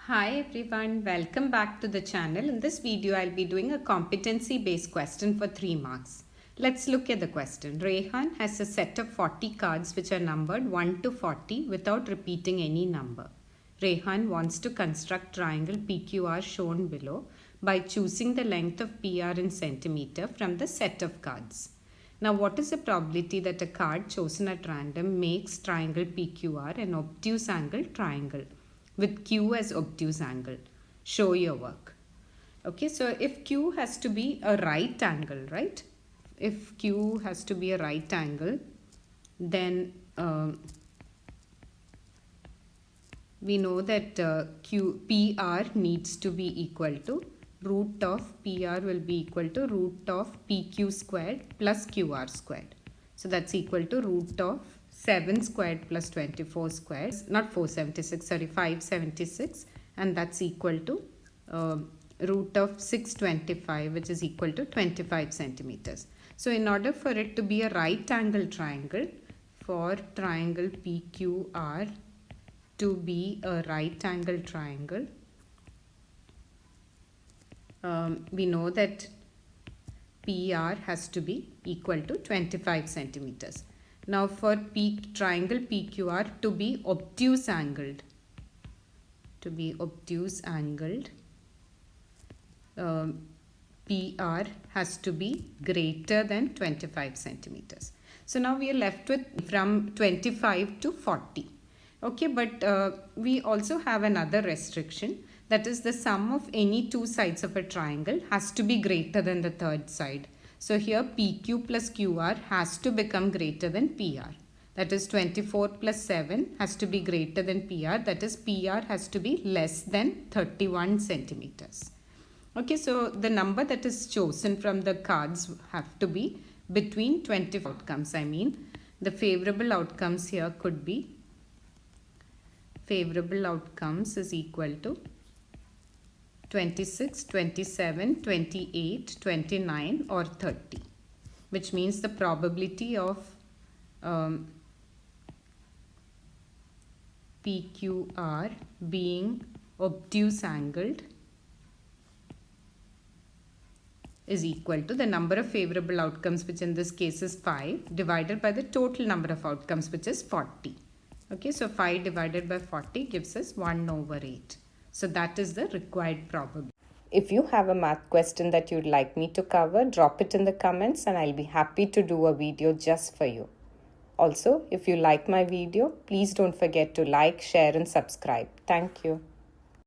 Hi everyone, welcome back to the channel. In this video, I'll be doing a competency-based question for 3 marks. Let's look at the question. Rehan has a set of 40 cards which are numbered 1 to 40 without repeating any number. Rehan wants to construct triangle PQR shown below by choosing the length of PR in centimeter from the set of cards. Now, what is the probability that a card chosen at random makes triangle PQR an obtuse angled triangle with Q as obtuse angle? Show your work. Okay, so if Q has to be a right angle, right? If Q has to be a right angle, then we know that PR needs to be equal to root of PR will be equal to root of PQ squared plus QR squared. So that's equal to root of 7 squared plus 24 squared, not 476, sorry, 576, and that's equal to root of 625, which is equal to 25 centimeters. So in order for it to be a right angle triangle, for triangle PQR to be a right angle triangle, we know that PR has to be equal to 25 centimeters. Now for triangle PQR to be obtuse angled, PR has to be greater than 25 centimeters. So now we are left with from 25 to 40. Okay, but we also have another restriction, that is the sum of any two sides of a triangle has to be greater than the third side. So here PQ plus QR has to become greater than PR. That is 24 plus 7 has to be greater than PR. That is PR has to be less than 31 centimeters. Okay, so the number that is chosen from the cards have to be between 20 outcomes. I mean, the favorable outcomes here could be, favorable outcomes is equal to 26, 27, 28, 29 or 30, which means the probability of PQR being obtuse angled is equal to the number of favorable outcomes, which in this case is 5, divided by the total number of outcomes, which is 40. Okay, so 5 divided by 40 gives us 1 over 8. So that is the required probability. If you have a math question that you'd like me to cover, drop it in the comments and I'll be happy to do a video just for you. Also, if you like my video, please don't forget to like, share and subscribe. Thank you.